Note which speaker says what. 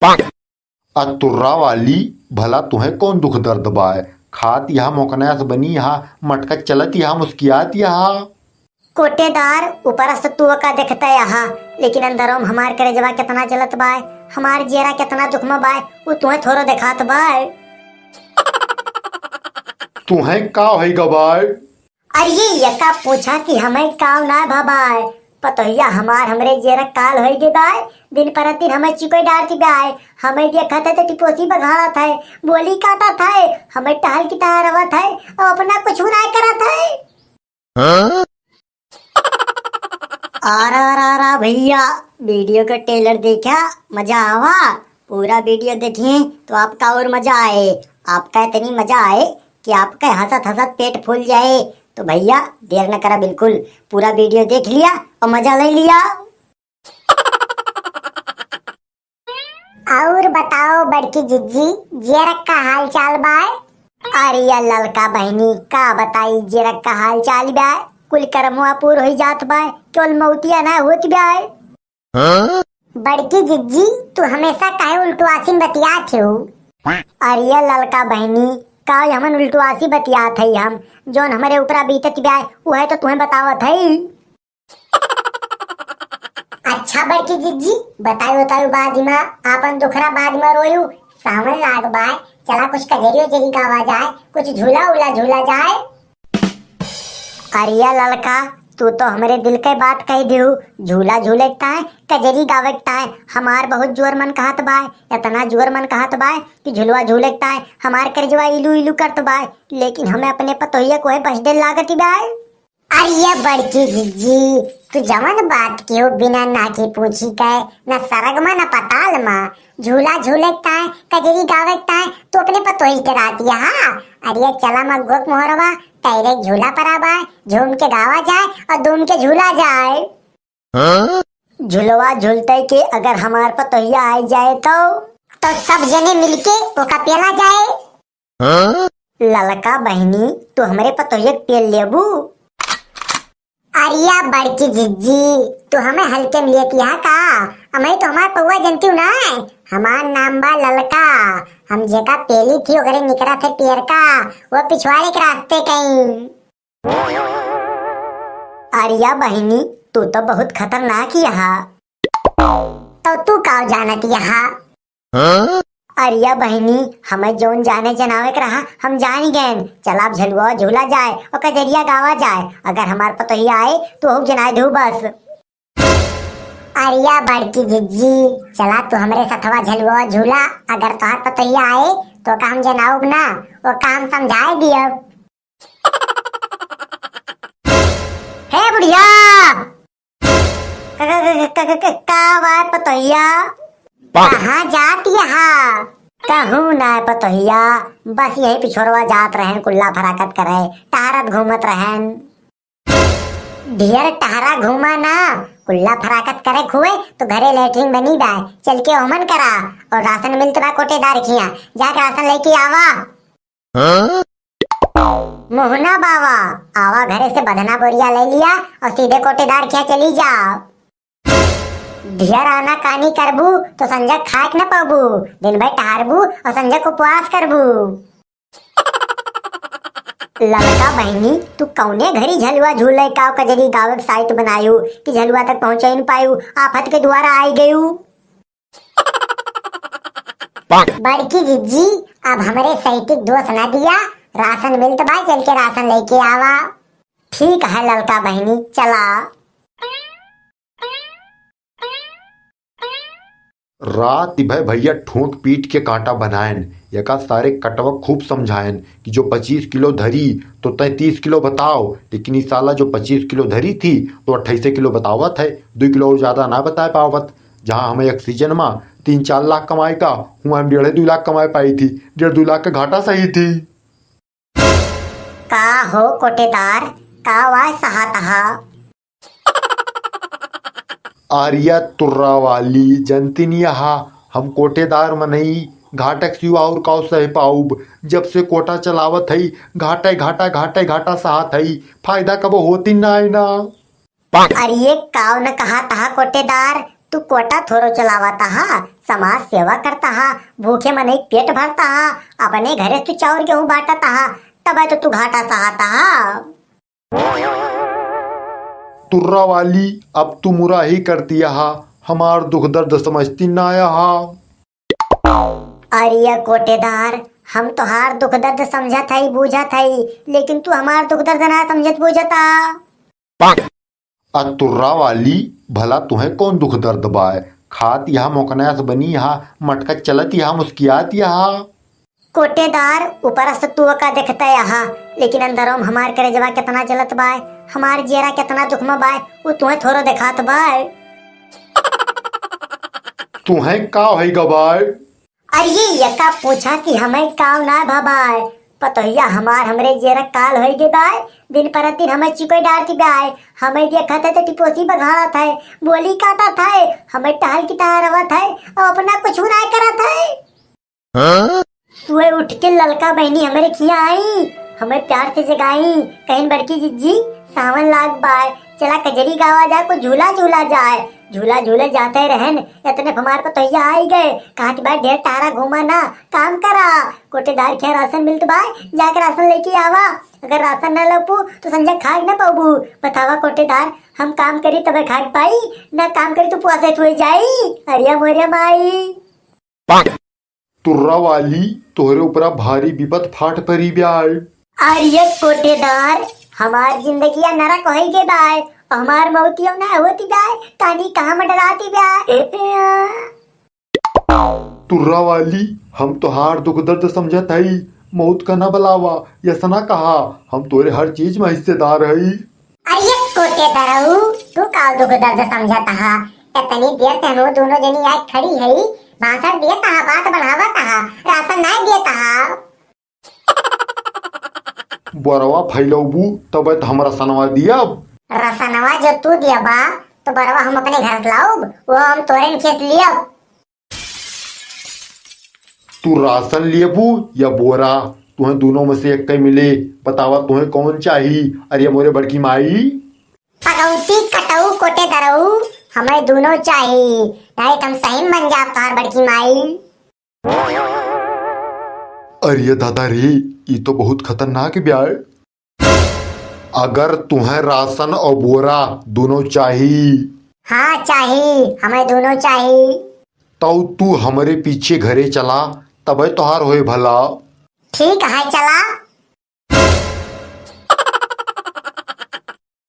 Speaker 1: तुर्रा वाली भला तुम्हें कौन दुख दर्द बाय? खात यहाँ मोकनास बनी यहाँ मटका चलत यहाँ मुस्कियात यहाँ।
Speaker 2: कोटेदार ऊपर से तू का देखता यहाँ, लेकिन अंदरों में हमार करेजवा कितना चलत बाय, हमार जेरा कितना दुख में बाय, वो तुम्हें थोड़ा दिखात बाय।
Speaker 1: तुम्हें का है गबाय?
Speaker 2: अरे यका पूछा कि हमें काव ना भबाय, पतोहिया हमार हमरे जेरा काल होई गे बाय, दिन पर दिन हमें चिकोई डालती बाय, हमें देखा था तो टिपोसी बघाड़ा था, बोली काटा था, हमें टहल की तरह रवा था और अपना कुछ ना करा था। आरा भैया वीडियो का ट्रेलर देखा, मजा आवा? पूरा वीडियो देखिए तो आपका और मजा आए, आपका इतनी मजा आए कि आपका हंसत हंसत पेट फूल जाए। तो भैया देर न करा, बिल्कुल पूरा वीडियो देख लिया और मजा ले लिया। और बताओ बड़की जिज्जी, जेरक का हाल चाल बाय? अरे ललका बहनी का बताई जेरक का हाल चाल बाय, कुल कर्मवा पूर हो जात बाय, केवल मौतिया ना होत बाय। बड़की जिज्जी तू हमेशा काहे उल्टवासी बतियात हो? अरे ललका बहनी का हमन उल्टवासी बतियात है, हम जोन हमारे ऊपरा बीतत बाय वह तो तुम्हें बतावत है। अच्छा बड़की जिज्जी बताओ बाद में आपन दुखरा बाद में रोयू, सावन लाग बाय, चला कुछ कजरियो जरी गावा जाए, कुछ झूला उला झूला जाए। अरिया ललका तू तो हमारे दिल के बात कह दियो, झूला झूलेता है कजरी गावता है, हमार बहुत जोर मन कहत बाय, इतना जोर मन कहत बाय कि झुलवा झूलेता है, हमार करजवा इलू इलू करत बाय, लेकिन हमें अपने पतोहिया को है बसडे लागत बाय। अरे बड़की जिज्जी तू जवन बात क्यों बिना ना की पूछी कहे, न सरग में न पताल में झूला झूलेता है कजरी गावता है, तू अपने पतोही के रात यहाँ। अरे चला मगोक मोहरवा डायरेक्ट झूला पर आबाय, झूम के गावा जाए और दूम के झूला जाए। झुलवा झूलते के अगर हमार पतोहिया आ जाए तो सब जने मिलके ओका पेला जाए। ललका बहनी तू हमारे पतोहिया पेल लेबू? अरिया बड़की जिज्जी तू हमें हल्के में लेती है का? हमें तो हमार पौवा जनती ना, हमार नाम बा ललका, हम जेका पेली थी ओकरे निकरा थे पेड़ का, वो पिछवाड़े के रास्ते कहीं। अरिया बहनी तू तो बहुत खतरनाक यहाँ, तो तू का जानत यहाँ? अरिया बहनी हमें जोन जाने जनावे के रहा हम जान गए, चला झलुआ झूला जाए और कजरिया गावा जाए, अगर हमार पतोहिया आए तो हम जनाए दू बस। अरिया बड़की जिज्जी चला तू हमरे सथवा झलुआ झूला, अगर तोहार पतोहिया आए तो काम जनाऊब ना, वो काम समझाए दियो। हे बुढ़िया का बात पतोहिया कहाँ जाती है? कहूँ ना पतोहिया, बस यही पिछोरवा जात रहन, कुल्ला फराकत करे, टहरत घूमत रहन। ढेर टहरा घूमा ना, कुल्ला फराकत करे खुए तो घरे लेटरिन बनी बाय, चल के ओमन करा, और राशन मिलत बा कोटेदार खिया, जाके राशन लेके आवा। मोहना बावा आवा घरे से बधना बोरिया ले लिया और सीधे कोटेदार खिया चली जाओ। ढेर आना कानी करबू तो संजय खाक न पाबू, दिन भर टहरबू और संजय को उपवास करबू। ललका बहनी तू कौने घरी झलुआ झूले का कजरी गावक साइट बनायू कि झलुआ तक पहुंचे न पायू, आफत के द्वारा आई गयू। बड़की जिज्जी अब हमारे सैतिक दोष न दिया, राशन मिलत भाई चल के राशन लेके आवा। ठीक है ललका बहनी चला।
Speaker 1: रात भय भैया ठोक पीट के कांटा बनायन, यका सारे कटवक खूब समझायन कि जो 25 किलो धरी तो 33 किलो बताओ, लेकिन इस साला जो 25 किलो धरी थी तो 28 किलो बतावत है, 2 किलो और ज्यादा ना बता पावत। जहाँ हमें एक सीजन में 3-4 लाख कमाए का, हुआ हम 1.5-2 लाख कमाए पाई थी, 1.5-2 लाख का घाटा सही थी।
Speaker 2: का हो कोटेदार का वाय सहातहा?
Speaker 1: आर्या तुर्रा वाली जनती नहीं यहाँ, हम कोटेदार में नहीं घाटक सिवा और काउ सह पाऊब, जब से कोटा चलावत है घाटे घाटा साथ है, फायदा कब होती ना है ना।
Speaker 2: अरे काव न कहा तहा कोटेदार, तू कोटा थोरो चलावता हा, समाज सेवा करता हा, भूखे मन एक पेट भरता हा, अपने घरे तू चाउर गेहूं बांटता हा, तब तो तू घाटा सहाता हा।
Speaker 1: तुर्रा वाली अब तू मुरा ही करती हा, हमार दुख दर्द समझती ना हा।
Speaker 2: अरे कोटेदार, हम तोहार दुख दर्द समझत हई बूझत हई, लेकिन तू हमार दुख दर्द ना समझत बूझता।
Speaker 1: तुर्रा वाली भला तुम्हें कौन दुख दर्द बाय, खात यहाँ मोकनास बनी यहाँ मटका चलत यहाँ मुस्कियात यहाँ।
Speaker 2: कोटेदार ऊपर से तू का देखता यहाँ, लेकिन अंदरों में हमार करेजवा कितना जलत बाय, हमार जेरा कितना दुख में बाय, वो तुम्हें थोड़ा दिखात बाय।
Speaker 1: तुम्हें का है गबाय?
Speaker 2: अरे यका पूछा कि हमें काव ना भबाय, पतोहिया हमार हमरे जेरा काल होई गे बाय, दिन पर दिन हमें चिकोई डालती बाय, हमें देखा था तो टिपोसी बघाड़ा था, बोली काटा था, हमें टहल की तरह रवा था, और अपना कुछ ना करा था। सुबह उठ के ललका बहनी हमारे खिया आई, हमें प्यार से जगाई, कहीं बड़की जिज्जी सावन लाग बाय, चला कजरी गावा जाए को झूला झूला जाए, झूला झूले जाते रहन, इतने हमारे को तैया आई गए, कहा कि भाई ढेर तारा घूमा ना, काम करा, कोटेदार क्या राशन मिलत बाय, जाकर राशन लेके आवा, अगर राशन न लपू तो संजय खाग न पाबू, बतावा कोटेदार, हम काम करी तब खाग पाई, न काम करी तो पुआसे हुए जाई, अरिया मोरिया माई।
Speaker 1: तुर्रा वाली तोहरे ऊपरा भारी विपत फाट परी ब्याय।
Speaker 2: अरे कोटेदार, हमार जिंदगी नरक होई गे बाय, हमार मौतियों ना होती बाय, तानी कहाँ में डराती बाय।
Speaker 1: तुर्रा वाली हम तोहार दुख दर्द समझत हई, मौत का न बलावा, यसना कहा हम तोरे हर चीज में हिस्सेदार हई।
Speaker 2: अरे कोटेदार, तू का दुख दर्द समझता हा, इतनी देर से हम दोनों जनी आज खड़ी हई, भाषण देता हा, बात बढ़ावता हा, राशन नहीं देता हा।
Speaker 1: बरवा फैलौबू तब तो हमरा सनवा दियब।
Speaker 2: रसनवा जो तू दिया बा, तो बरवा हम अपने घर लाऊब, वो हम तोरे खेत लियब।
Speaker 1: तू राशन लियबू या बोरा, तुम्हें दोनों में से एक कई मिले, बतावा तुम्हें कौन चाहिए। अरे मोरे बड़की माई,
Speaker 2: पगौती कटऊ कोटे दरऊ, हमें दोनों चाहिए, नहीं तुम सही मन जा तार बड़की माई।
Speaker 1: अरे दादा रे, ये तो बहुत खतरनाक ब्याह। अगर तुम्हें राशन और बोरा दोनों चाहिए,
Speaker 2: हाँ चाहिए, हमें दोनों चाहिए,
Speaker 1: तो तू हमारे पीछे घरे चला, तब तोहार होए भला।
Speaker 2: ठीक है चला।